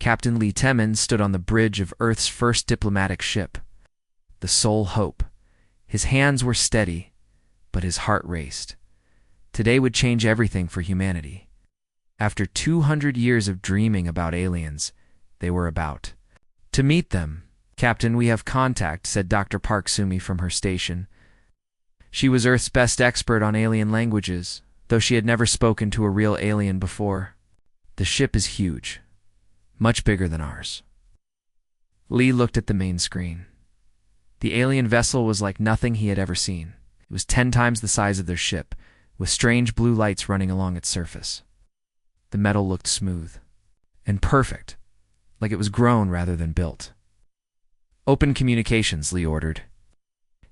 Captain Lee Temin stood on the bridge of Earth's first diplomatic ship, the Sole Hope. His hands were steady, but his heart raced. Today would change everything for humanity. After 200 years of dreaming about aliens, they were about to meet them. "Captain, we have contact," said Dr. Park Sumi from her station. She was Earth's best expert on alien languages, though she had never spoken to a real alien before. "The ship is huge, much bigger than ours." Lee looked at the main screen. The alien vessel was like nothing he had ever seen. It was 10 times the size of their ship, with strange blue lights running along its surface. The metal looked smooth and perfect, like it was grown rather than built. "Open communications," Lee ordered.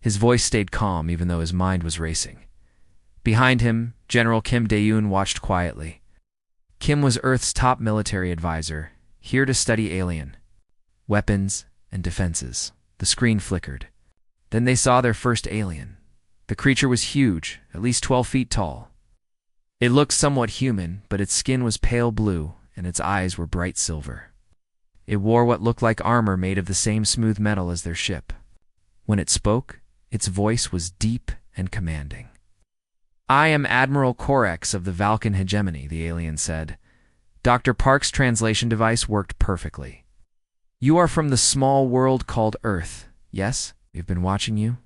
His voice stayed calm even though his mind was racing. Behind him, General Kim Dae-yoon watched quietly. Kim was Earth's top military advisor, here to study alien weapons and defenses. The screen flickered. Then they saw their first alien. The creature was huge, at least 12 feet tall. It looked somewhat human, but its skin was pale blue, and its eyes were bright silver. It wore what looked like armor made of the same smooth metal as their ship. When it spoke, its voice was deep and commanding. "I am Admiral Orcs of the Valkan Hegemony," the alien said. Dr. Park's translation device worked perfectly. "You are from the small world called Earth, yes? We've been watching you."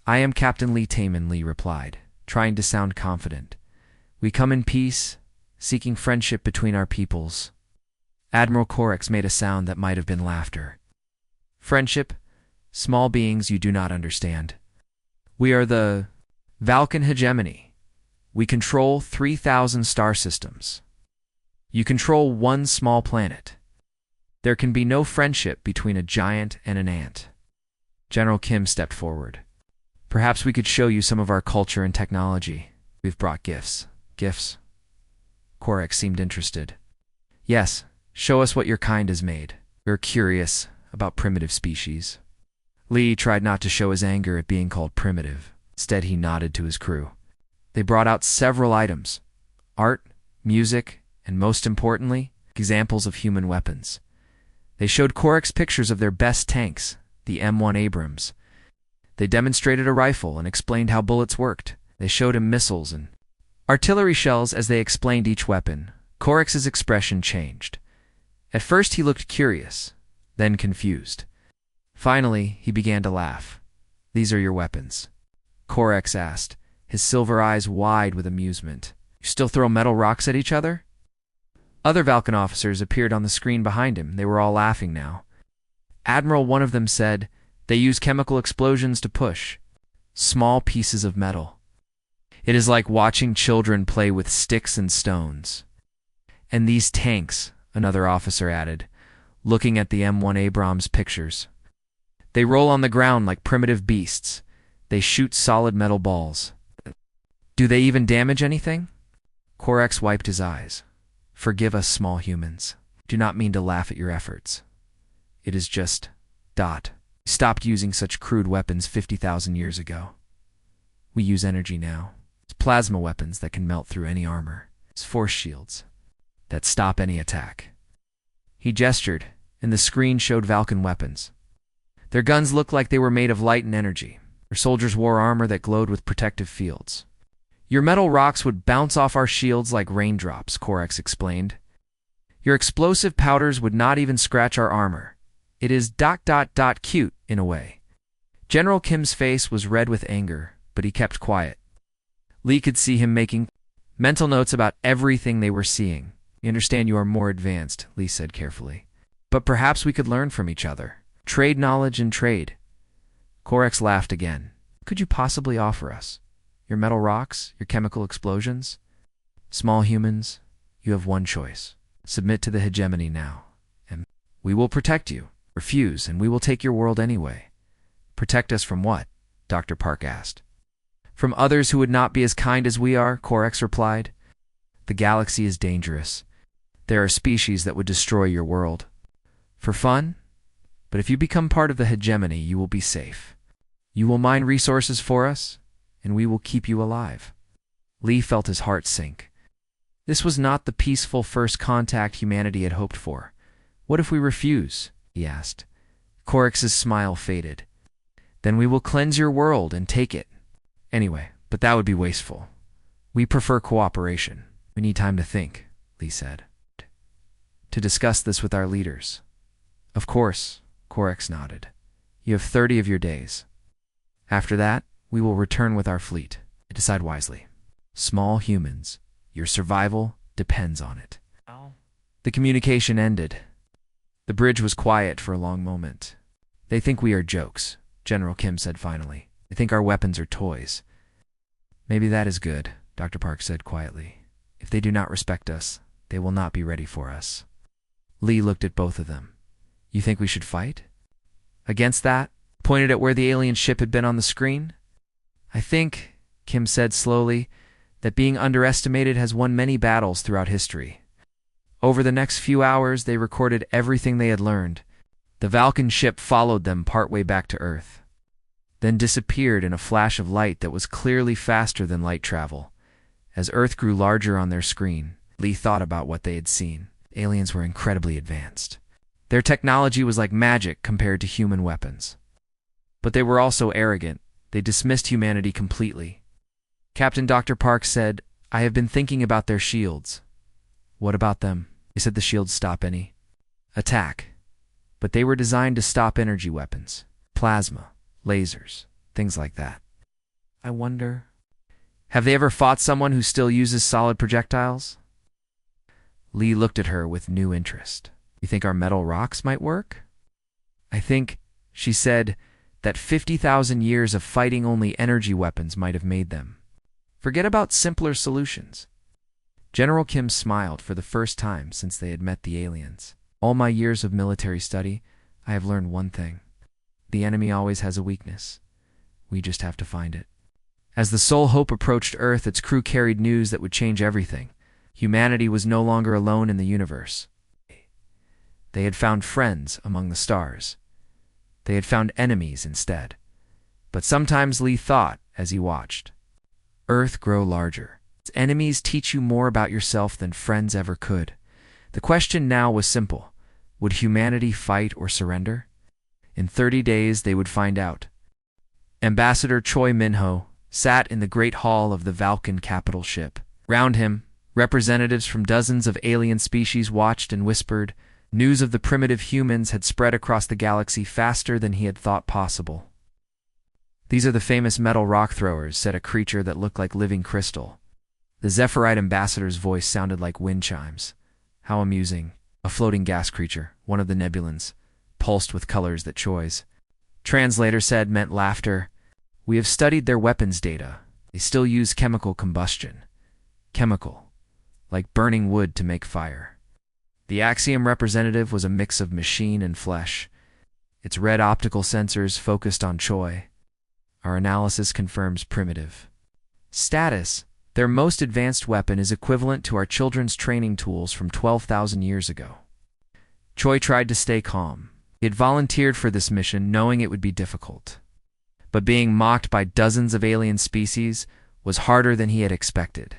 "I am Captain Lee Temin," Lee replied, trying to sound confident. "We come in peace, seeking friendship between our peoples." Admiral Orcs made a sound that might have been laughter. "Friendship? Small beings you do not understand. We are the Valkan Hegemony. We control 3,000 star systems. You control one small planet. There can be no friendship between a giant and an ant." General Kim stepped forward. "Perhaps we could show you some of our culture and technology. We've brought gifts." "Gifts?" Korek seemed interested. "Yes, show us what your kind has made. We're curious about primitive species." Lee tried not to show his anger at being called primitive. Instead, he nodded to his crew. They brought out several items: art, music, and most importantly, examples of human weapons. They showed Korek's pictures of their best tanks, the M1 Abrams. They demonstrated a rifle and explained how bullets worked. They showed him missiles and artillery shells. As they explained each weapon, Korek's expression changed. At first he looked curious, then confused. Finally, he began to laugh. "These are your weapons?" Korek asked, his silver eyes wide with amusement. "You still throw metal rocks at each other?" Other Valkan officers appeared on the screen behind him. They were all laughing now. "Admiral," one of them said, "they use chemical explosions to push small pieces of metal. It is like watching children play with sticks and stones." "And these tanks," another officer added, looking at the M1 Abrams pictures. "They roll on the ground like primitive beasts. They shoot solid metal balls." "Do they even damage anything?" Korek wiped his eyes. "Forgive us, small humans. Do not mean to laugh at your efforts. It is just... We stopped using such crude weapons 50,000 years ago. We use energy now. It's plasma weapons that can melt through any armor. It's force shields that stop any attack." He gestured, and the screen showed Valkan weapons. Their guns looked like they were made of light and energy. Their soldiers wore armor that glowed with protective fields. "Your metal rocks would bounce off our shields like raindrops," Korek explained. "Your explosive powders would not even scratch our armor. It is ... cute, in a way." General Kim's face was red with anger, but he kept quiet. Lee could see him making mental notes about everything they were seeing. "You understand you are more advanced," Lee said carefully. "But perhaps we could learn from each other. Trade knowledge and trade." Korek laughed again. "Could you possibly offer us? Your metal rocks? Your chemical explosions?" "Small humans, you have one choice. Submit to the hegemony now, and we will protect you. Refuse, and we will take your world anyway." "Protect us from what?" Dr. Park asked. "From others who would not be as kind as we are," Korek replied. "The galaxy is dangerous. There are species that would destroy your world. For fun? But if you become part of the hegemony, you will be safe. You will mine resources for us, and we will keep you alive." Lee felt his heart sink. This was not the peaceful first contact humanity had hoped for. What if we refuse? He asked. Corax's smile faded. Then we will cleanse your world and take it. Anyway, but that would be wasteful. We prefer cooperation. We need time to think, Lee said. To discuss this with our leaders. Of course, Corax nodded. You have 30 of your days. After that, we will return with our fleet. Decide wisely. Small humans, your survival depends on it. The communication ended. The bridge was quiet for a long moment. They think we are jokes, General Kim said finally. They think our weapons are toys. Maybe that is good, Dr. Park said quietly. If they do not respect us, they will not be ready for us. Lee looked at both of them. You think we should fight? Against that? Pointed at where the alien ship had been on the screen. I think, Kim said slowly, that being underestimated has won many battles throughout history. Over the next few hours, they recorded everything they had learned. The Vulcan ship followed them partway back to Earth, then disappeared in a flash of light that was clearly faster than light travel. As Earth grew larger on their screen, Lee thought about what they had seen. Aliens were incredibly advanced. Their technology was like magic compared to human weapons. But they were also arrogant. They dismissed humanity completely. Captain Dr. Park said, I have been thinking about their shields. What about them? They said the shields stop any attack. But they were designed to stop energy weapons, plasma, lasers, things like that. I wonder, have they ever fought someone who still uses solid projectiles? Lee looked at her with new interest. You think our metal rocks might work? I think, she said, that 50,000 years of fighting only energy weapons might have made them. Forget about simpler solutions. General Kim smiled for the first time since they had met the aliens. All my years of military study, I have learned one thing. The enemy always has a weakness. We just have to find it. As the Soul Hope approached Earth, its crew carried news that would change everything. Humanity was no longer alone in the universe. They had found friends among the stars. They had found enemies instead. But sometimes Lee thought, as he watched, Earth grow larger. Its enemies teach you more about yourself than friends ever could. The question now was simple. Would humanity fight or surrender? In 30 days, they would find out. Ambassador Choi Minho sat in the great hall of the Vulcan capital ship. Round him, representatives from dozens of alien species watched and whispered. News of the primitive humans had spread across the galaxy faster than he had thought possible. These are the famous metal rock throwers, said a creature that looked like living crystal. The Zephyrite ambassador's voice sounded like wind chimes. How amusing. A floating gas creature, one of the nebulans, pulsed with colors that Choi's translator said meant laughter. We have studied their weapons data. They still use chemical combustion. Chemical, like burning wood to make fire. The Axiom representative was a mix of machine and flesh. Its red optical sensors focused on Choi. Our analysis confirms primitive status. Their most advanced weapon is equivalent to our children's training tools from 12,000 years ago. Choi tried to stay calm. He had volunteered for this mission knowing it would be difficult. But being mocked by dozens of alien species was harder than he had expected.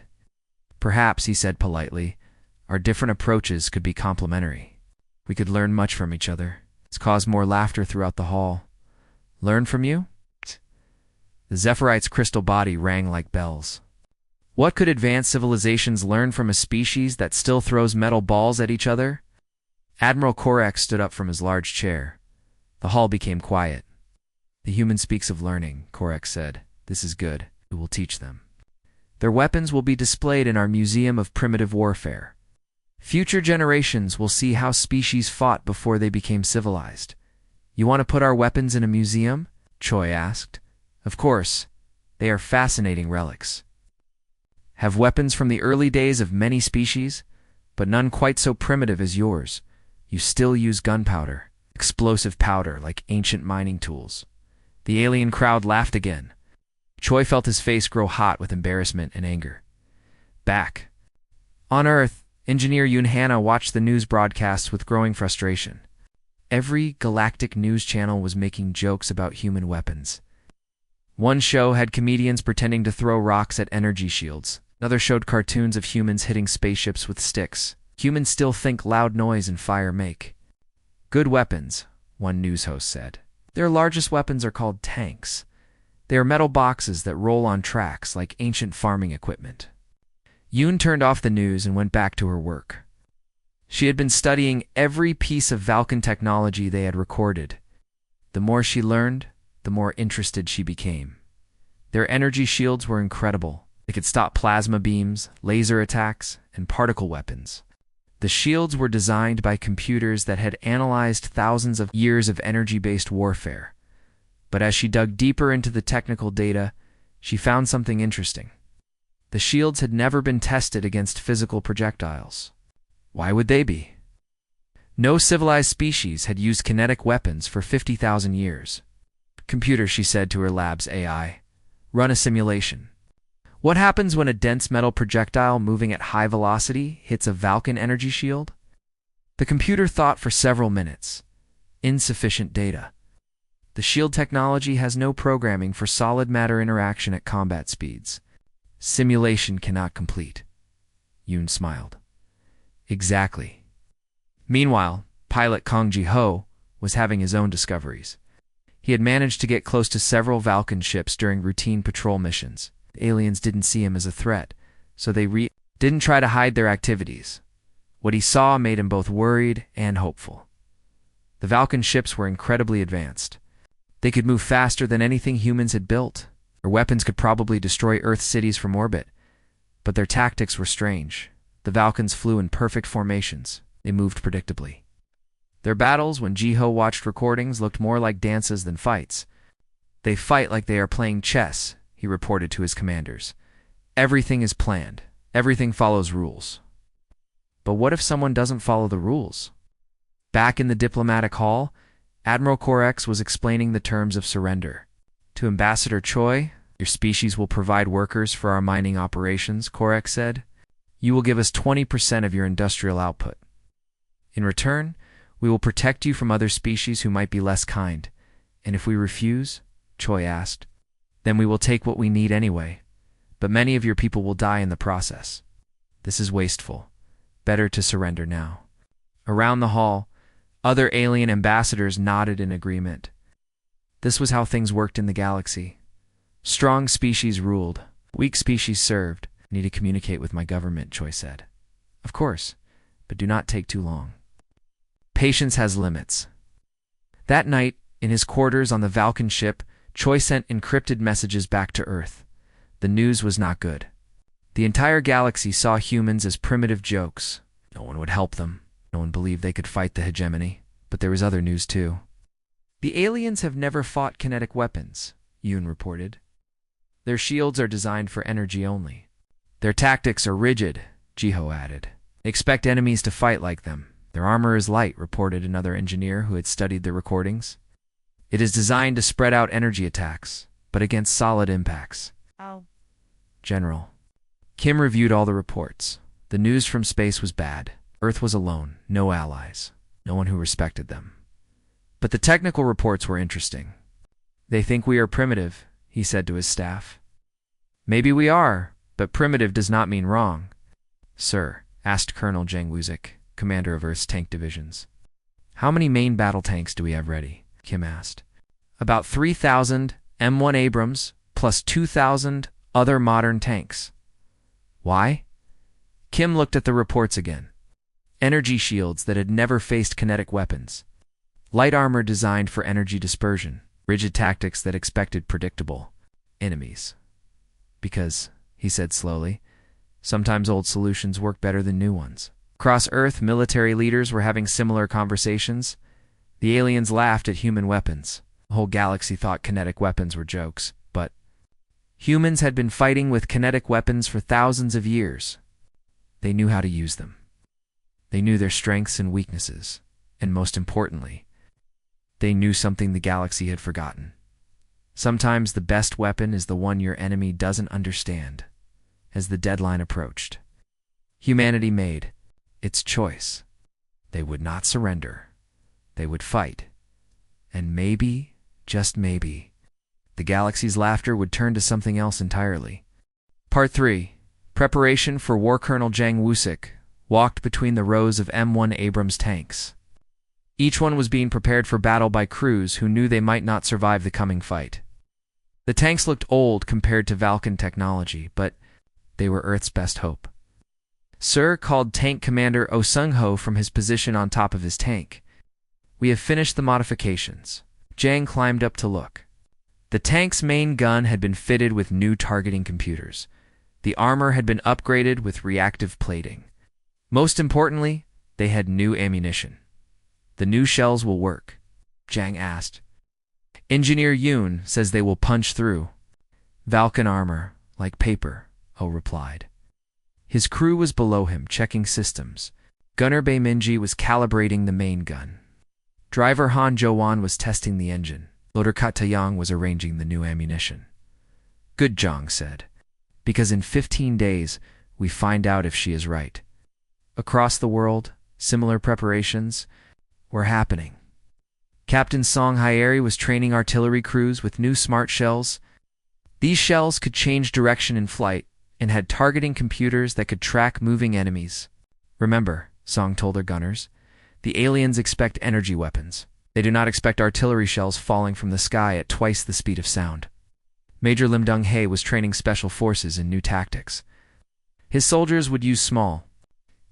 Perhaps, he said politely, our different approaches could be complementary. We could learn much from each other. It's caused more laughter throughout the hall. Learn from you? The Zephyrite's crystal body rang like bells. What could advanced civilizations learn from a species that still throws metal balls at each other? Admiral Corax stood up from his large chair. The hall became quiet. The human speaks of learning, Corax said. This is good. We will teach them. Their weapons will be displayed in our Museum of Primitive Warfare. Future generations will see how species fought before they became civilized. You want to put our weapons in a museum? Choi asked. Of course. They are fascinating relics. Have weapons from the early days of many species, but none quite so primitive as yours. You still use gunpowder, explosive powder like ancient mining tools. The alien crowd laughed again. Choi felt his face grow hot with embarrassment and anger. Back on Earth, Engineer Yoon Hana watched the news broadcasts with growing frustration. Every galactic news channel was making jokes about human weapons. One show had comedians pretending to throw rocks at energy shields. Another showed cartoons of humans hitting spaceships with sticks. Humans still think loud noise and fire make Good weapons, one news host said. Their largest weapons are called tanks. They are metal boxes that roll on tracks like ancient farming equipment. Yoon turned off the news and went back to her work. She had been studying every piece of Vulcan technology they had recorded. The more she learned, the more interested she became. Their energy shields were incredible. They could stop plasma beams, laser attacks, and particle weapons. The shields were designed by computers that had analyzed thousands of years of energy-based warfare. But as she dug deeper into the technical data, she found something interesting. The shields had never been tested against physical projectiles. Why would they be? No civilized species had used kinetic weapons for 50,000 years. Computer, she said to her lab's AI, run a simulation. What happens when a dense metal projectile moving at high velocity hits a Vulcan energy shield? The computer thought for several minutes. Insufficient data. The shield technology has no programming for solid matter interaction at combat speeds. Simulation cannot complete. Yoon smiled. Exactly. Meanwhile, pilot Kong Ji-ho was having his own discoveries. He had managed to get close to several Vulcan ships during routine patrol missions. The aliens didn't see him as a threat, so they didn't try to hide their activities. What he saw made him both worried and hopeful. The Vulcan ships were incredibly advanced. They could move faster than anything humans had built. Their weapons could probably destroy Earth cities from orbit. But their tactics were strange. The Vulcans flew in perfect formations. They moved predictably. Their battles, when Ji-ho watched recordings, looked more like dances than fights. They fight like they are playing chess, he reported to his commanders. Everything is planned. Everything follows rules. But what if someone doesn't follow the rules? Back in the diplomatic hall, Admiral Orcs was explaining the terms of surrender. To Ambassador Choi, your species will provide workers for our mining operations, Orcs said. You will give us 20% of your industrial output. In return, we will protect you from other species who might be less kind. And if we refuse, Choi asked, then we will take what we need anyway. But many of your people will die in the process. This is wasteful. Better to surrender now. Around the hall, other alien ambassadors nodded in agreement. This was how things worked in the galaxy. Strong species ruled. Weak species served. I need to communicate with my government, Choi said. Of course, but do not take too long. Patience has limits. That night, in his quarters on the Vulcan ship, Choi sent encrypted messages back to Earth. The news was not good. The entire galaxy saw humans as primitive jokes. No one would help them. No one believed they could fight the hegemony. But there was other news too. The aliens have never fought kinetic weapons, Yoon reported. Their shields are designed for energy only. Their tactics are rigid, Ji-ho added. They expect enemies to fight like them. Their armor is light, reported another engineer who had studied the recordings. It is designed to spread out energy attacks, but against solid impacts. Oh. General. Kim reviewed all the reports. The news from space was bad. Earth was alone, no allies, no one who respected them. But the technical reports were interesting. They think we are primitive, he said to his staff. Maybe we are, but primitive does not mean wrong. Sir, asked Colonel Jang Woo-sik, commander of Earth's tank divisions. How many main battle tanks do we have ready? Kim asked. About 3,000 M1 Abrams plus 2,000 other modern tanks. Why? Kim looked at the reports again. Energy shields that had never faced kinetic weapons. Light armor designed for energy dispersion. Rigid tactics that expected predictable enemies. Because, he said slowly, sometimes old solutions work better than new ones. Across Earth, military leaders were having similar conversations. The aliens laughed at human weapons. The whole galaxy thought kinetic weapons were jokes, but humans had been fighting with kinetic weapons for thousands of years. They knew how to use them. They knew their strengths and weaknesses, and most importantly, they knew something the galaxy had forgotten. Sometimes the best weapon is the one your enemy doesn't understand. As the deadline approached, humanity made its choice. They would not surrender. They would fight. And maybe, just maybe, the galaxy's laughter would turn to something else entirely. Part 3. Preparation for War. Colonel Jang Woo-sik walked between the rows of M1 Abrams tanks. Each one was being prepared for battle by crews who knew they might not survive the coming fight. The tanks looked old compared to Vulcan technology, but they were Earth's best hope. Sir called Tank Commander Oh Sung-ho from his position on top of his tank. We have finished the modifications. Jang climbed up to look. The tank's main gun had been fitted with new targeting computers. The armor had been upgraded with reactive plating. Most importantly, they had new ammunition. The new shells will work, Jang asked. Engineer Yoon says they will punch through. Vulcan armor, like paper, Oh replied. His crew was below him, checking systems. Gunner Bae Minji was calibrating the main gun. Driver Han Jo-won was testing the engine. Loader Kat Ta-young was arranging the new ammunition. Good, Jang said, because in 15 days, we find out if she is right. Across the world, similar preparations were happening. Captain Song Hyeri was training artillery crews with new smart shells. These shells could change direction in flight and had targeting computers that could track moving enemies. Remember, Song told their gunners, the aliens expect energy weapons. They do not expect artillery shells falling from the sky at twice the speed of sound. Major Lim Dong-hae was training special forces in new tactics. His soldiers would use small,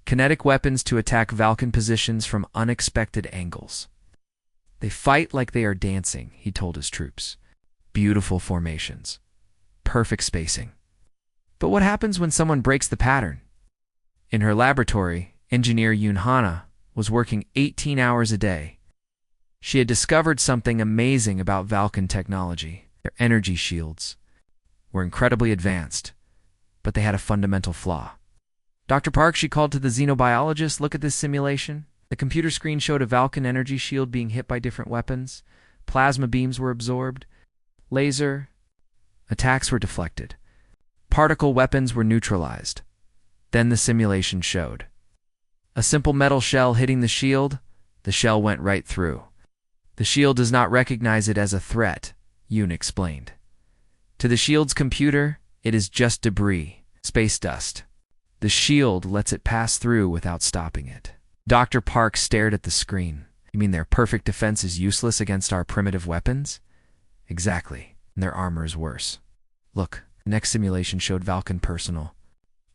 kinetic weapons to attack Vulcan positions from unexpected angles. They fight like they are dancing, he told his troops. Beautiful formations. Perfect spacing. But what happens when someone breaks the pattern? In her laboratory, engineer Yoon Hana was working 18 hours a day. She had discovered something amazing about Vulcan technology. Their energy shields were incredibly advanced, but they had a fundamental flaw. Dr. Park, she called to the xenobiologist, look at this simulation. The computer screen showed a Vulcan energy shield being hit by different weapons. Plasma beams were absorbed. Laser attacks were deflected. Particle weapons were neutralized. Then the simulation showed a simple metal shell hitting the shield. The shell went right through. The shield does not recognize it as a threat, Yoon explained. To the shield's computer, it is just debris, space dust. The shield lets it pass through without stopping it. Dr. Park stared at the screen. You mean their perfect defense is useless against our primitive weapons? Exactly, and their armor is worse. Look, the next simulation showed Vulcan personal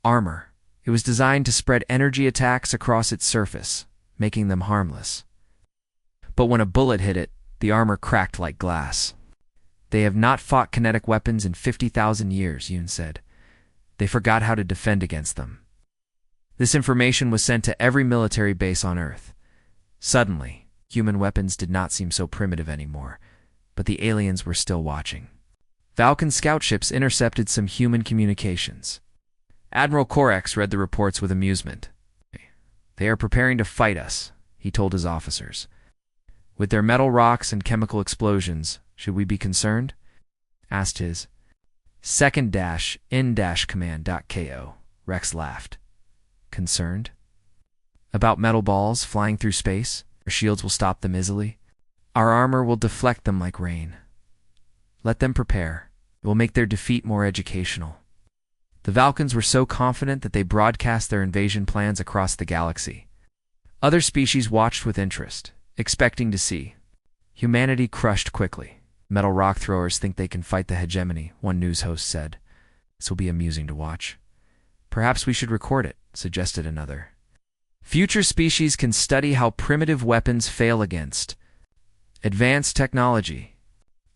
armor. It was designed to spread energy attacks across its surface, making them harmless. But when a bullet hit it, the armor cracked like glass. They have not fought kinetic weapons in 50,000 years, Yoon said. They forgot how to defend against them. This information was sent to every military base on Earth. Suddenly, human weapons did not seem so primitive anymore, but the aliens were still watching. Vulcan scout ships intercepted some human communications. Admiral Korex read the reports with amusement. They are preparing to fight us, he told his officers. With their metal rocks and chemical explosions, should we be concerned? Asked his second-in-command.ko. Rex laughed. Concerned? About metal balls flying through space? Our shields will stop them easily. Our armor will deflect them like rain. Let them prepare. It will make their defeat more educational. The Vulcans were so confident that they broadcast their invasion plans across the galaxy. Other species watched with interest, expecting to see humanity crushed quickly. Metal rock throwers think they can fight the hegemony, one news host said. This will be amusing to watch. Perhaps we should record it, suggested another. Future species can study how primitive weapons fail against advanced technology.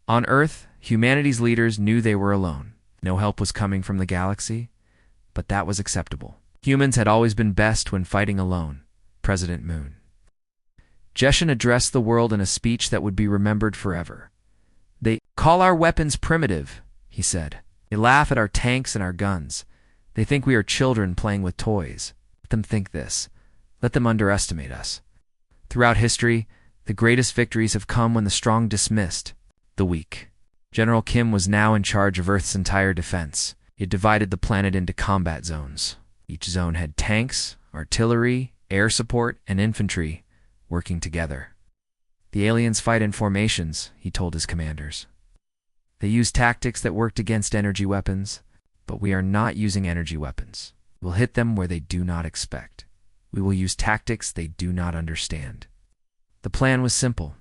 On Earth, humanity's leaders knew they were alone. No help was coming from the galaxy, but that was acceptable. Humans had always been best when fighting alone. President Moon Jeshin addressed the world in a speech that would be remembered forever. They call our weapons primitive, he said. They laugh at our tanks and our guns. They think we are children playing with toys. Let them think this. Let them underestimate us. Throughout history, the greatest victories have come when the strong dismissed the weak. General Kim was now in charge of Earth's entire defense. He had divided the planet into combat zones. Each zone had tanks, artillery, air support, and infantry working together. The aliens fight in formations, he told his commanders. They use tactics that worked against energy weapons, but we are not using energy weapons. We'll hit them where they do not expect. We will use tactics they do not understand. The plan was simple.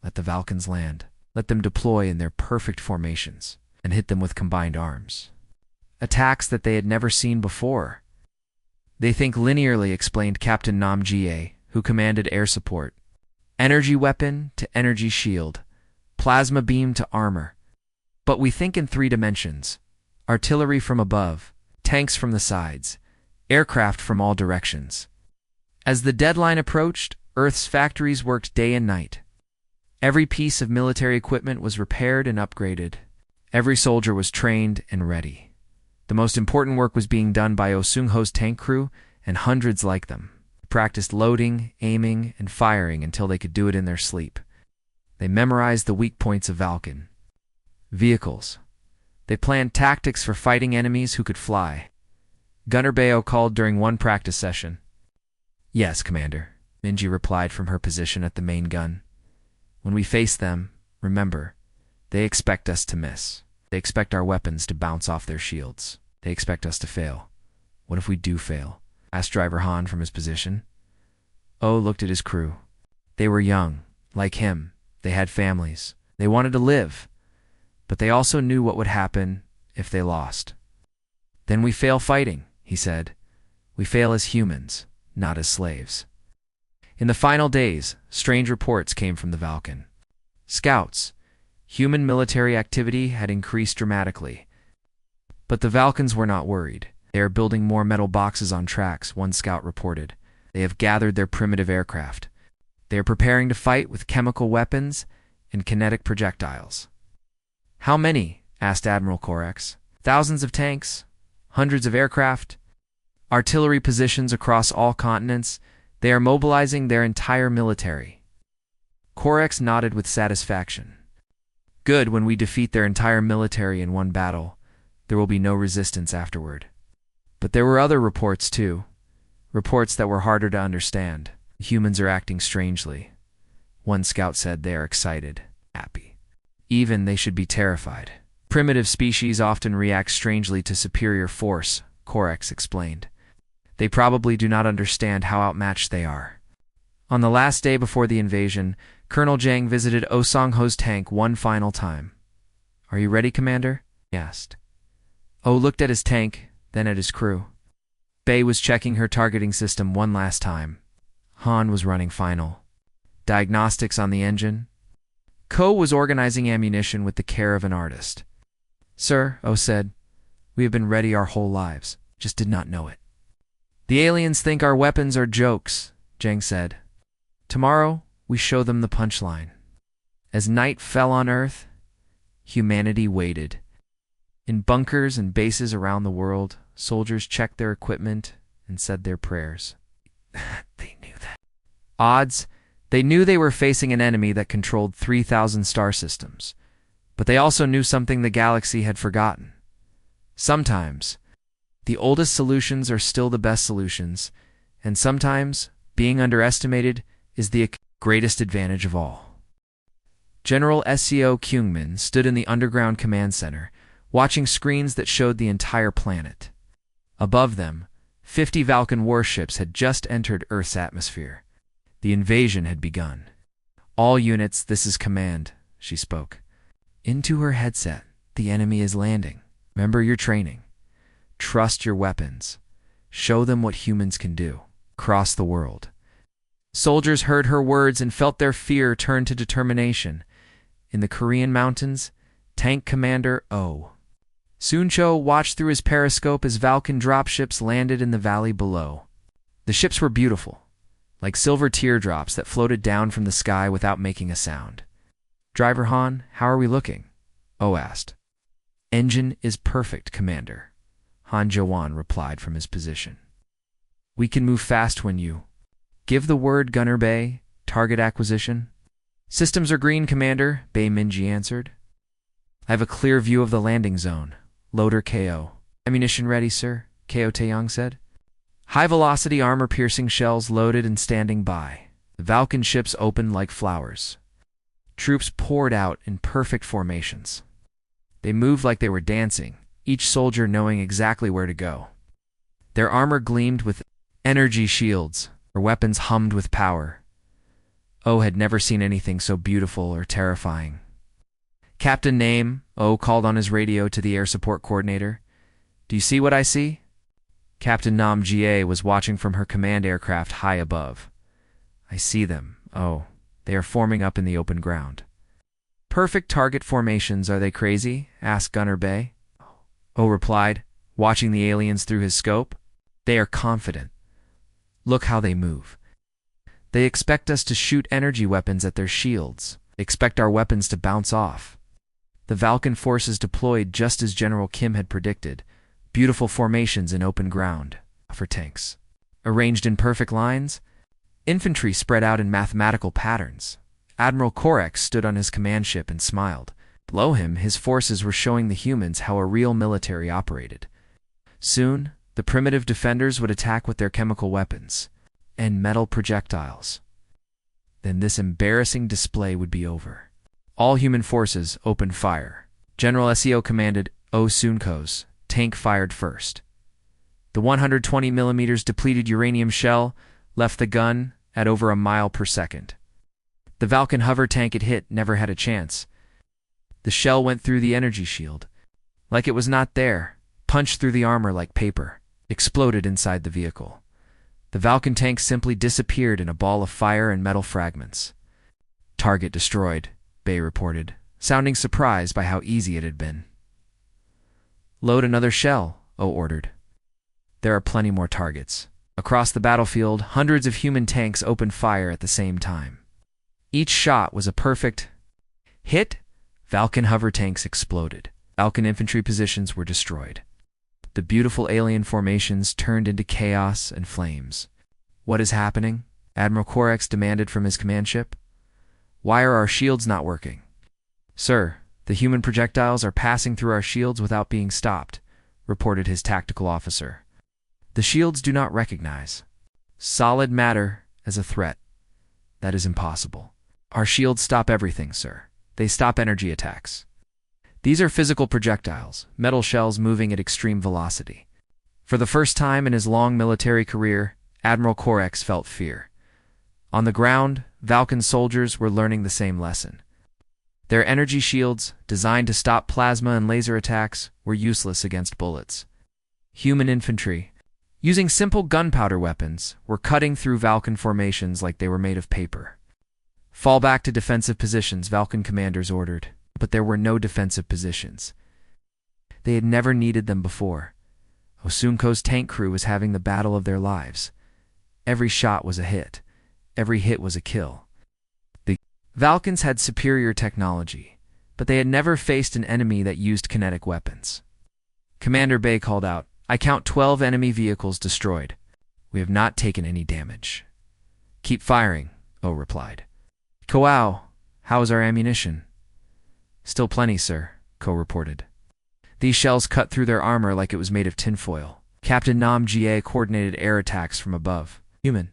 Let the Vulcans land. Let them deploy in their perfect formations, and hit them with combined arms. Attacks that they had never seen before. They think linearly, explained Captain Nam Jie, who commanded air support. Energy weapon to energy shield. Plasma beam to armor. But we think in 3 dimensions. Artillery from above, tanks from the sides, aircraft from all directions. As the deadline approached, Earth's factories worked day and night. Every piece of military equipment was repaired and upgraded. Every soldier was trained and ready. The most important work was being done by Oh Seung-ho's tank crew and hundreds like them. They practiced loading, aiming, and firing until they could do it in their sleep. They memorized the weak points of Vulcan. Vehicles. They planned tactics for fighting enemies who could fly. Gunner Bayo called during one practice session. Yes, Commander, Minji replied from her position at the main gun. When we face them, remember, they expect us to miss. They expect our weapons to bounce off their shields. They expect us to fail. What if we do fail? Asked Driver Han from his position. Oh looked at his crew. They were young, like him. They had families. They wanted to live. But they also knew what would happen if they lost. Then we fail fighting, he said. We fail as humans, not as slaves. In the final days, strange reports came from the Vulcan. Scouts. Human military activity had increased dramatically. But the Vulcans were not worried. They are building more metal boxes on tracks, one scout reported. They have gathered their primitive aircraft. They are preparing to fight with chemical weapons and kinetic projectiles. How many? Asked Admiral Corex. Thousands of tanks, hundreds of aircraft, artillery positions across all continents. They are mobilizing their entire military. Corex nodded with satisfaction. Good, when we defeat their entire military in one battle, there will be no resistance afterward. But there were other reports too. Reports that were harder to understand. Humans are acting strangely. One scout said they are excited, happy. Even they should be terrified. Primitive species often react strangely to superior force, Corex explained. They probably do not understand how outmatched they are. On the last day before the invasion, Colonel Zhang visited Oh Seung-ho's tank one final time. Are you ready, Commander? He asked. Oh looked at his tank, then at his crew. Bei was checking her targeting system one last time. Han was running final diagnostics on the engine. Ko was organizing ammunition with the care of an artist. Sir, Oh said, we have been ready our whole lives, just did not know it. The aliens think our weapons are jokes, Zhang said. Tomorrow, we show them the punchline. As night fell on Earth, humanity waited. In bunkers and bases around the world, soldiers checked their equipment and said their prayers. They knew that. Odds, they knew they were facing an enemy that controlled 3,000 star systems. But they also knew something the galaxy had forgotten. Sometimes, the oldest solutions are still the best solutions, and sometimes, being underestimated is the greatest advantage of all. General Seo Kyungmin stood in the underground command center, watching screens that showed the entire planet. Above them, 50 Vulcan warships had just entered Earth's atmosphere. The invasion had begun. All units, this is command, she spoke. Into her headset, the enemy is landing. Remember your training. Trust your weapons. Show them what humans can do. Across the world. Soldiers heard her words and felt their fear turn to determination. In the Korean mountains, Tank Commander Oh Suncho watched through his periscope as Vulcan dropships landed in the valley below. The ships were beautiful, like silver teardrops that floated down from the sky without making a sound. Driver Han, how are we looking? Oh asked. Engine is perfect, Commander, Han Jawan replied from his position. We can move fast when you give the word, Gunner Bei. Target acquisition. Systems are green, Commander, Bei Minji answered. I have a clear view of the landing zone. Loader KO. Ammunition ready, sir, Ko Taeyong said. High-velocity armor-piercing shells loaded and standing by. The Vulcan ships opened like flowers. Troops poured out in perfect formations. They moved like they were dancing, each soldier knowing exactly where to go. Their armor gleamed with energy shields. Their weapons hummed with power. O had never seen anything so beautiful or terrifying. Captain Name, O called on his radio to the air support coordinator. Do you see what I see? Captain Nam Jie was watching from her command aircraft high above. I see them, O. They are forming up in the open ground. Perfect target formations, are they crazy? Asked Gunner Bay. O replied, watching the aliens through his scope. They are confident. Look how they move. They expect us to shoot energy weapons at their shields. They expect our weapons to bounce off. The Valkan forces deployed just as General Kim had predicted. Beautiful formations in open ground. For tanks. Arranged in perfect lines. Infantry spread out in mathematical patterns. Admiral Korek stood on his command ship and smiled. Below him, his forces were showing the humans how a real military operated. Soon, the primitive defenders would attack with their chemical weapons and metal projectiles. Then this embarrassing display would be over. All human forces opened fire. General SEO commanded O Sunko's tank fired first. The 120 mm depleted uranium shell left the gun at over a mile per second. The Valkan hover tank it hit never had a chance. The shell went through the energy shield. Like it was not there, punched through the armor like paper, exploded inside the vehicle. The Valkan tank simply disappeared in a ball of fire and metal fragments. Target destroyed, Bay reported, sounding surprised by how easy it had been. Load another shell, O ordered. There are plenty more targets. Across the battlefield, hundreds of human tanks opened fire at the same time. Each shot was a perfect hit. Valkan hover tanks exploded. Valkan infantry positions were destroyed. The beautiful alien formations turned into chaos and flames. What is happening? Admiral Korex demanded from his command ship. Why are our shields not working? Sir, the human projectiles are passing through our shields without being stopped, reported his tactical officer. The shields do not recognize solid matter as a threat. That is impossible. Our shields stop everything, sir. They stop energy attacks. These are physical projectiles, metal shells moving at extreme velocity. For the first time in his long military career, Admiral Korex felt fear. On the ground, Valkan soldiers were learning the same lesson. Their energy shields, designed to stop plasma and laser attacks, were useless against bullets. Human infantry, using simple gunpowder weapons, were cutting through Valkan formations like they were made of paper. Fall back to defensive positions, Valkan commanders ordered. But there were no defensive positions. They had never needed them before. Osunko's tank crew was having the battle of their lives. Every shot was a hit. Every hit was a kill. The Valkans had superior technology, but they had never faced an enemy that used kinetic weapons. Commander Bay called out, I count 12 enemy vehicles destroyed. We have not taken any damage. Keep firing, O replied. Koao, how is our ammunition? Still plenty, sir, Ko reported. These shells cut through their armor like it was made of tinfoil. Captain Nam Jie coordinated air attacks from above. Human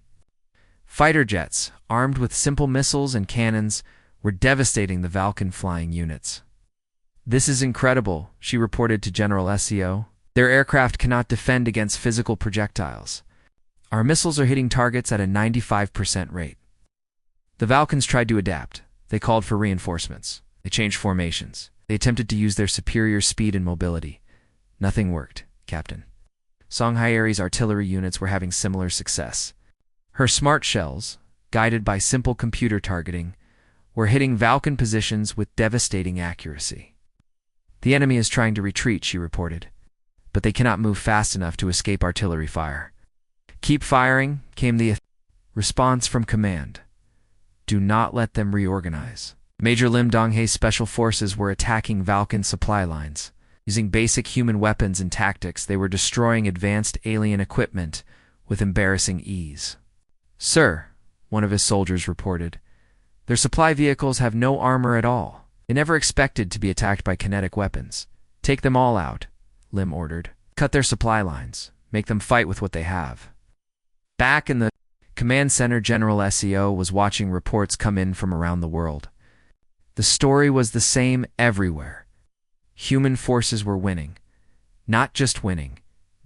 fighter jets, armed with simple missiles and cannons, were devastating the Valkan flying units. This is incredible, she reported to General SEO. Their aircraft cannot defend against physical projectiles. Our missiles are hitting targets at a 95% rate. The Valkans tried to adapt. They called for reinforcements. They changed formations. They attempted to use their superior speed and mobility. Nothing worked, Captain. Songhaieri's artillery units were having similar success. Her smart shells, guided by simple computer targeting, were hitting Valkan positions with devastating accuracy. The enemy is trying to retreat, she reported, but they cannot move fast enough to escape artillery fire. Keep firing, came the response from command. Do not let them reorganize. Major Lim Donghai's special forces were attacking Valkan supply lines. Using basic human weapons and tactics, they were destroying advanced alien equipment with embarrassing ease. Sir, one of his soldiers reported, their supply vehicles have no armor at all. They never expected to be attacked by kinetic weapons. Take them all out, Lim ordered. Cut their supply lines. Make them fight with what they have. Back in the command center, General SEO was watching reports come in from around the world. The story was the same everywhere. Human forces were winning. Not just winning,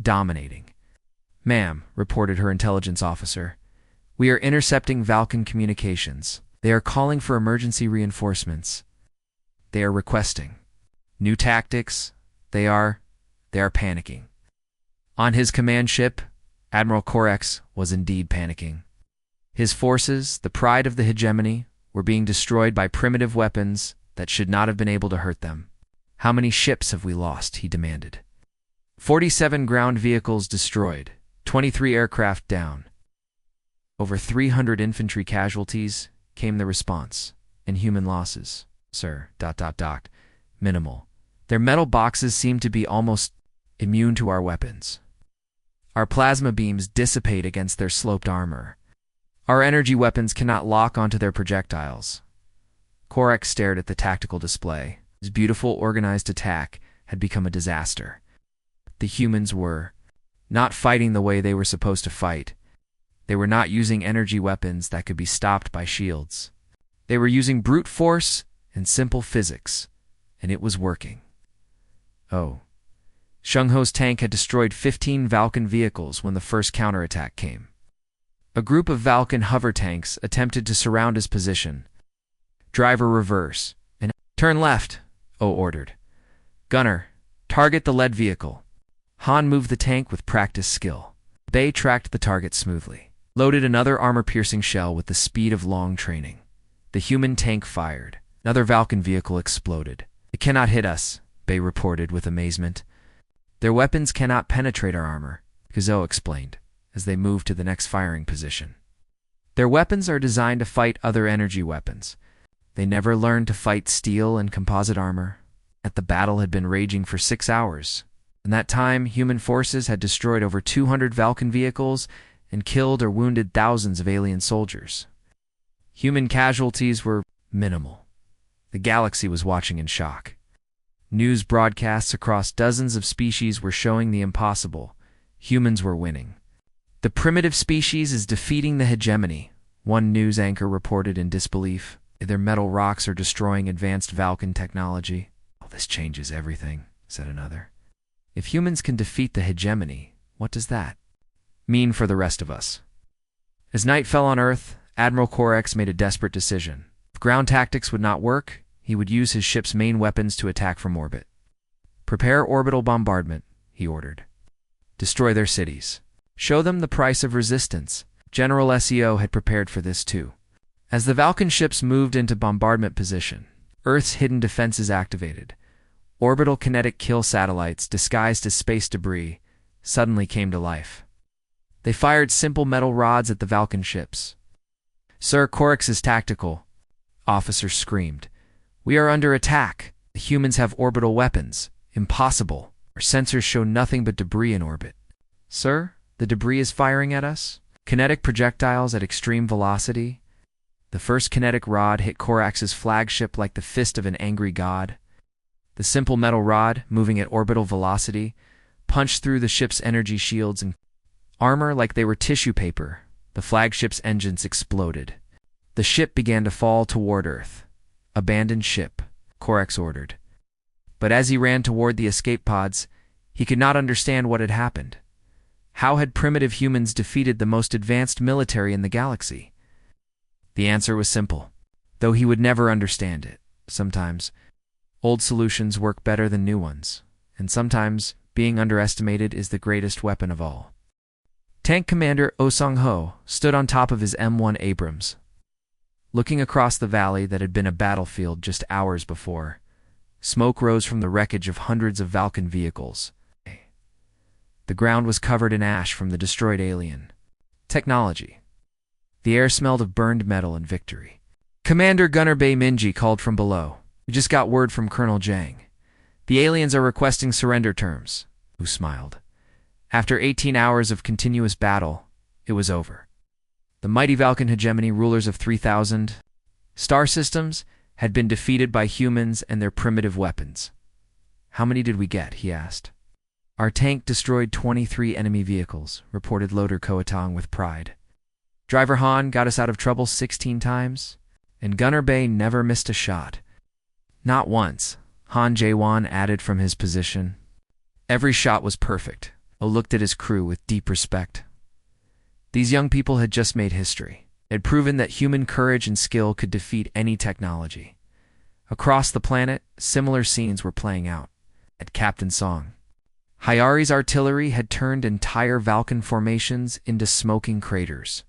dominating. Ma'am, reported her intelligence officer, we are intercepting Valkan communications. They are calling for emergency reinforcements. They are requesting new tactics. They are panicking. On his command ship, Admiral Orcs was indeed panicking. His forces, the pride of the hegemony, were being destroyed by primitive weapons that should not have been able to hurt them. How many ships have we lost? He demanded. 47 ground vehicles destroyed, 23 aircraft down. Over 300 infantry casualties, came the response. And human losses, sir, ... minimal. Their metal boxes seem to be almost immune to our weapons. Our plasma beams dissipate against their sloped armor. Our energy weapons cannot lock onto their projectiles. Korek stared at the tactical display. His beautiful, organized attack had become a disaster. The humans were not fighting the way they were supposed to fight. They were not using energy weapons that could be stopped by shields. They were using brute force and simple physics, and it was working. Oh. Shung-Ho's tank had destroyed 15 Valken vehicles when the first counterattack came. A group of Valken hover tanks attempted to surround his position. Driver reverse, and turn left, O ordered. Gunner, target the lead vehicle. Han moved the tank with practiced skill. Bay tracked the target smoothly. Loaded another armor-piercing shell with the speed of long training. The human tank fired. Another Valken vehicle exploded. It cannot hit us, Bay reported with amazement. Their weapons cannot penetrate our armor, Kazo explained, as they moved to the next firing position. Their weapons are designed to fight other energy weapons. They never learned to fight steel and composite armor. The battle had been raging for 6 hours. In that time, human forces had destroyed over 200 Valken vehicles and killed or wounded thousands of alien soldiers. Human casualties were minimal. The galaxy was watching in shock. News broadcasts across dozens of species were showing the impossible. Humans were winning. The primitive species is defeating the hegemony, one news anchor reported in disbelief. Their metal rocks are destroying advanced Valken technology. Oh, this changes everything, said another. If humans can defeat the hegemony, what does that mean for the rest of us? As night fell on Earth, Admiral Koreks made a desperate decision. If ground tactics would not work, he would use his ship's main weapons to attack from orbit. Prepare orbital bombardment, he ordered. Destroy their cities. Show them the price of resistance. General SEO had prepared for this too. As the Valken ships moved into bombardment position, Earth's hidden defenses activated. Orbital kinetic kill satellites disguised as space debris suddenly came to life. They fired simple metal rods at the Valken ships. Sir, Koreks is tactical, officers screamed. We are under attack. The humans have orbital weapons. Impossible. Our sensors show nothing but debris in orbit. Sir, the debris is firing at us. Kinetic projectiles at extreme velocity. The first kinetic rod hit Korax's flagship like the fist of an angry god. The simple metal rod, moving at orbital velocity, punched through the ship's energy shields and armor like they were tissue paper. The flagship's engines exploded. The ship began to fall toward Earth. Abandon ship, Koreks ordered. But as he ran toward the escape pods, he could not understand what had happened. How had primitive humans defeated the most advanced military in the galaxy? The answer was simple, though he would never understand it. Sometimes, old solutions work better than new ones, and sometimes being underestimated is the greatest weapon of all. Tank Commander Oh Sung-ho stood on top of his M1 Abrams, looking across the valley that had been a battlefield just hours before. Smoke rose from the wreckage of hundreds of Valken vehicles. The ground was covered in ash from the destroyed alien technology. The air smelled of burned metal and victory. Commander Gunner Bay Minji called from below. We just got word from Colonel Jang. The aliens are requesting surrender terms. Who smiled. After 18 hours of continuous battle, it was over. The mighty Valken hegemony rulers of 3,000 star systems had been defeated by humans and their primitive weapons. How many did we get? He asked. Our tank destroyed 23 enemy vehicles, reported Loader Koatang with pride. Driver Han got us out of trouble 16 times, and Gunner Bay never missed a shot. Not once, Han Jae-won added from his position. Every shot was perfect. Oh looked at his crew with deep respect. These young people had just made history. It had proven that human courage and skill could defeat any technology. Across the planet, similar scenes were playing out. At Captain Song, Hyari's artillery had turned entire Valkan formations into smoking craters.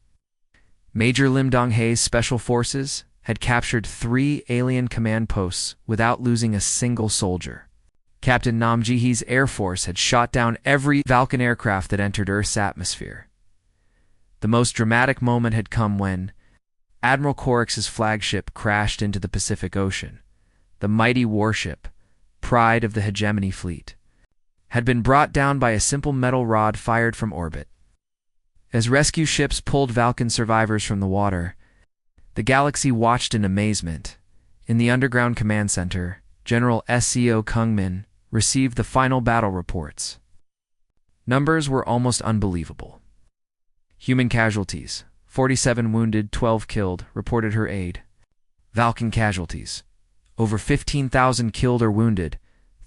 Major Lim Dong-hae's special forces had captured 3 alien command posts without losing a single soldier. Captain Nam Ji-hee's air force had shot down every Valkan aircraft that entered Earth's atmosphere. The most dramatic moment had come when Admiral Korix's flagship crashed into the Pacific Ocean. The mighty warship, pride of the hegemony fleet, had been brought down by a simple metal rod fired from orbit. As rescue ships pulled Valkan survivors from the water, the galaxy watched in amazement. In the underground command center, General Seo Kung-min received the final battle reports. Numbers were almost unbelievable. Human casualties, 47 wounded, 12 killed, reported her aide. Valkan casualties, over 15,000 killed or wounded,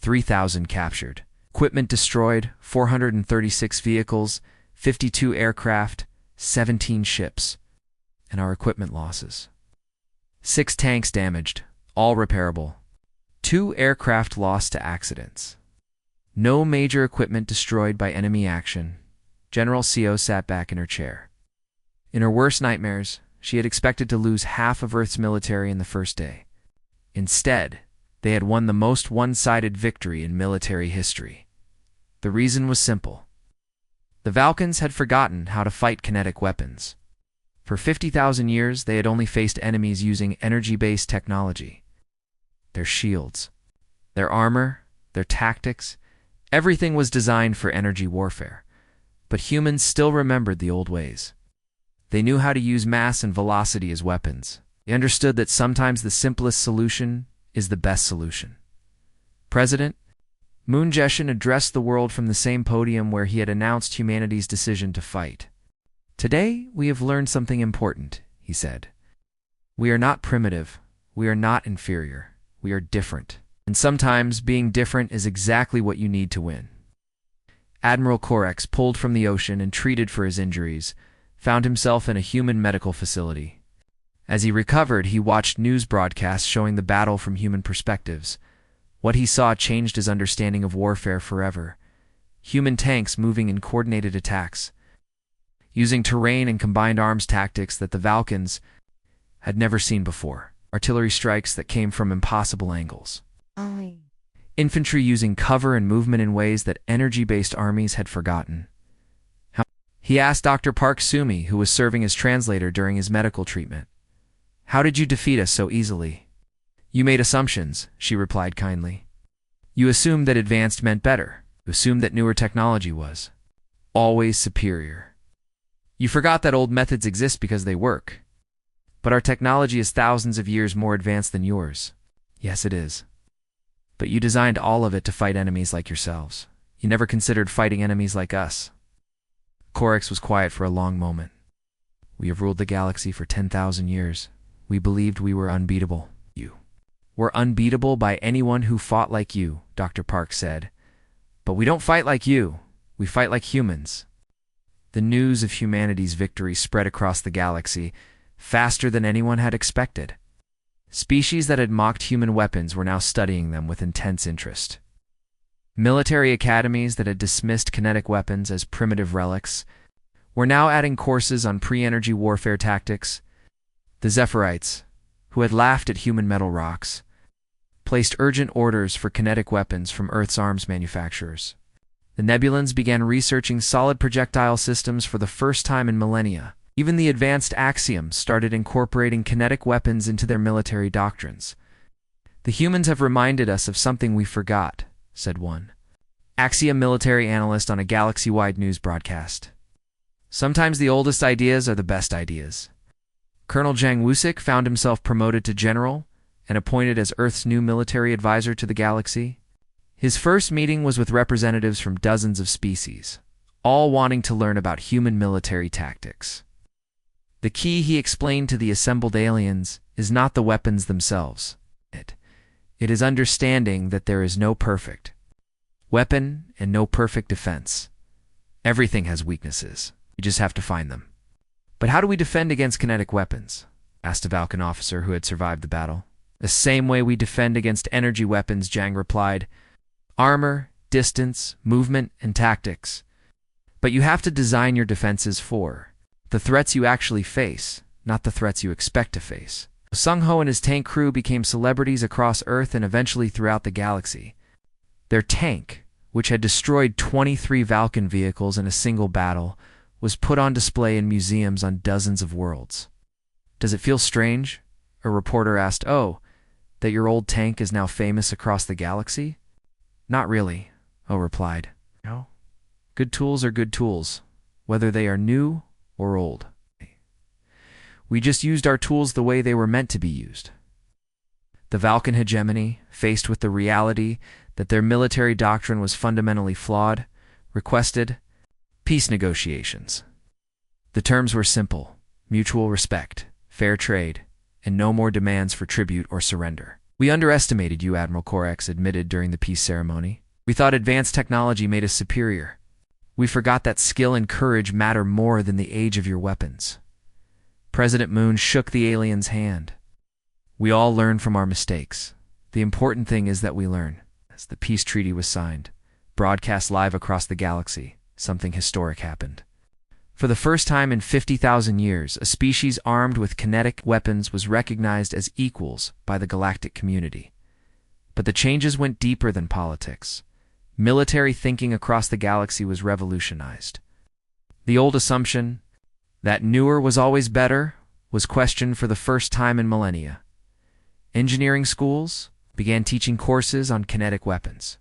3,000 captured. Equipment destroyed, 436 vehicles, 52 aircraft, 17 ships. And our equipment losses: 6 tanks damaged, all repairable. 2 aircraft lost to accidents. No major equipment destroyed by enemy action. General Seo sat back in her chair. In her worst nightmares, she had expected to lose half of Earth's military in the first day. Instead, they had won the most one-sided victory in military history. The reason was simple. The Valkans had forgotten how to fight kinetic weapons. For 50,000 years, they had only faced enemies using energy-based technology. Their shields, their armor, their tactics, everything was designed for energy warfare. But humans still remembered the old ways. They knew how to use mass and velocity as weapons. They understood that sometimes the simplest solution is the best solution. President Moon Jae-in addressed the world from the same podium where he had announced humanity's decision to fight. "Today, we have learned something important," he said. "We are not primitive. We are not inferior. We are different. And sometimes being different is exactly what you need to win." Admiral Korix, pulled from the ocean and treated for his injuries, found himself in a human medical facility. As he recovered, he watched news broadcasts showing the battle from human perspectives. What he saw changed his understanding of warfare forever. Human tanks moving in coordinated attacks, using terrain and combined arms tactics that the Valkans had never seen before. Artillery strikes that came from impossible angles. Infantry using cover and movement in ways that energy-based armies had forgotten. He asked Dr. Park Sumi, who was serving as translator during his medical treatment, "How did you defeat us so easily?" "You made assumptions," she replied kindly. "You assumed that advanced meant better. You assumed that newer technology was always superior. You forgot that old methods exist because they work. But our technology is thousands of years more advanced than yours." "Yes, it is. But you designed all of it to fight enemies like yourselves. You never considered fighting enemies like us." Korix was quiet for a long moment. "We have ruled the galaxy for 10,000 years. We believed we were unbeatable. You were unbeatable by anyone who fought like you," Dr. Park said. "But we don't fight like you. We fight like humans." The news of humanity's victory spread across the galaxy faster than anyone had expected. Species that had mocked human weapons were now studying them with intense interest. Military academies that had dismissed kinetic weapons as primitive relics were now adding courses on pre-energy warfare tactics. The Zephyrite, who had laughed at human metal rocks, placed urgent orders for kinetic weapons from Earth's arms manufacturers. The Nebulans began researching solid projectile systems for the first time in millennia. Even the advanced Axiom started incorporating kinetic weapons into their military doctrines. "The humans have reminded us of something we forgot," said one Axiom military analyst on a galaxy-wide news broadcast. "Sometimes the oldest ideas are the best ideas." Colonel Jang Wusik found himself promoted to general and appointed as Earth's new military advisor to the galaxy. His first meeting was with representatives from dozens of species, all wanting to learn about human military tactics. The key, he explained to the assembled aliens, is not the weapons themselves. It is understanding that there is no perfect weapon and no perfect defense. Everything has weaknesses. You just have to find them. But how do we defend against kinetic weapons? Asked a Valkan officer who had survived the battle. The same way we defend against energy weapons, Jang replied. Armor, distance, movement, and tactics. But you have to design your defenses for the threats you actually face, not the threats you expect to face. Sung Ho and his tank crew became celebrities across Earth and eventually throughout the galaxy. Their tank, which had destroyed 23 Valkan vehicles in a single battle, was put on display in museums on dozens of worlds. Does it feel strange? A reporter asked. Oh, that your old tank is now famous across the galaxy? Not really, O replied. No. Good tools are good tools, whether they are new or old. We just used our tools the way they were meant to be used. The Valkan hegemony, faced with the reality that their military doctrine was fundamentally flawed, requested peace negotiations. The terms were simple: mutual respect, fair trade, and no more demands for tribute or surrender. We underestimated you, Admiral Korex admitted during the peace ceremony. We thought advanced technology made us superior. We forgot that skill and courage matter more than the age of your weapons. President Moon shook the alien's hand. We all learn from our mistakes. The important thing is that we learn. As the peace treaty was signed, broadcast live across the galaxy, something historic happened. For the first time in 50,000 years, a species armed with kinetic weapons was recognized as equals by the galactic community. But the changes went deeper than politics. Military thinking across the galaxy was revolutionized. The old assumption that newer was always better was questioned for the first time in millennia. Engineering schools began teaching courses on kinetic weapons.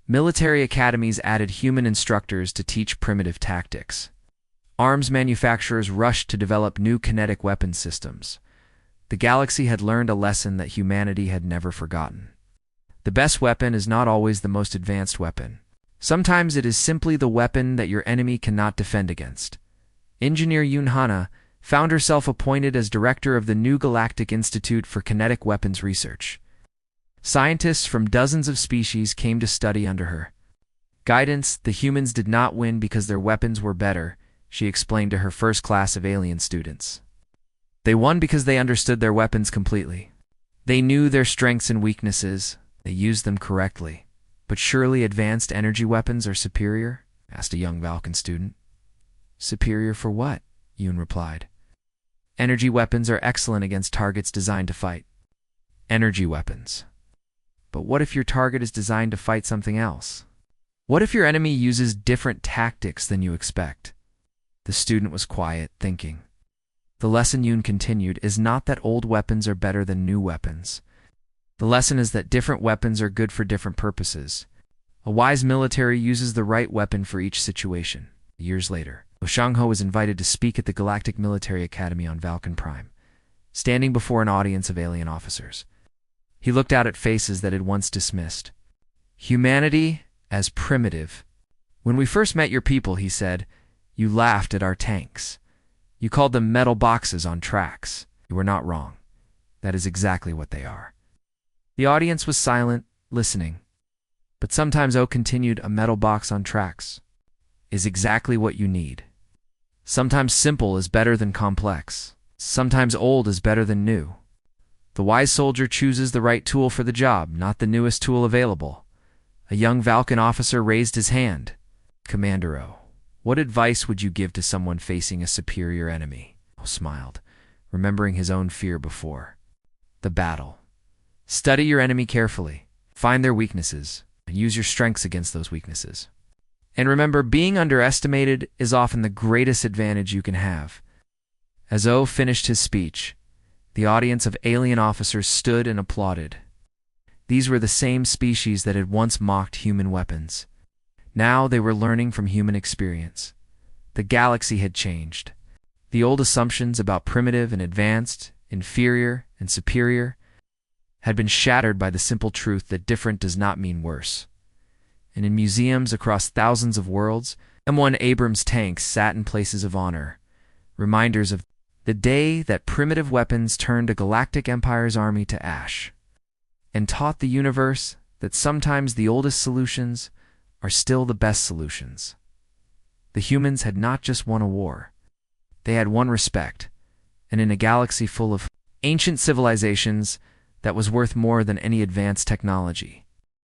Military academies added human instructors to teach primitive tactics. Arms manufacturers rushed to develop new kinetic weapon systems. The galaxy had learned a lesson that humanity had never forgotten. The best weapon is not always the most advanced weapon. Sometimes it is simply the weapon that your enemy cannot defend against. Engineer Yoon Hana found herself appointed as director of the new Galactic Institute for Kinetic Weapons Research. Scientists from dozens of species came to study under her guidance. The humans did not win because their weapons were better, she explained to her first class of alien students. They won because they understood their weapons completely. They knew their strengths and weaknesses. They used them correctly. But surely advanced energy weapons are superior? Asked a young Valkan student. Superior for what? Yoon replied. Energy weapons are excellent against targets designed to fight. Energy weapons. But what if your target is designed to fight something else? What if your enemy uses different tactics than you expect? The student was quiet, thinking. The lesson, Yoon continued, is not that old weapons are better than new weapons. The lesson is that different weapons are good for different purposes. A wise military uses the right weapon for each situation. Years later, Shang Ho was invited to speak at the Galactic Military Academy on Valkan Prime, standing before an audience of alien officers. He looked out at faces that had once dismissed humanity as primitive. When we first met your people, he said, you laughed at our tanks. You called them metal boxes on tracks. You were not wrong. That is exactly what they are. The audience was silent, listening. But sometimes, O continued, a metal box on tracks is exactly what you need. Sometimes simple is better than complex. Sometimes old is better than new. The wise soldier chooses the right tool for the job, not the newest tool available. A young Valkan officer raised his hand. Commander O, what advice would you give to someone facing a superior enemy? O smiled, remembering his own fear before the battle. Study your enemy carefully. Find their weaknesses, and use your strengths against those weaknesses. And remember, being underestimated is often the greatest advantage you can have. As O finished his speech, the audience of alien officers stood and applauded. These were the same species that had once mocked human weapons. Now they were learning from human experience. The galaxy had changed. The old assumptions about primitive and advanced, inferior and superior, had been shattered by the simple truth that different does not mean worse. And in museums across thousands of worlds, M1 Abrams tanks sat in places of honor, reminders of the day that primitive weapons turned a galactic empire's army to ash, and taught the universe that sometimes the oldest solutions are still the best solutions. The humans had not just won a war. They had one respect, and in a galaxy full of ancient civilizations that was worth more than any advanced technology.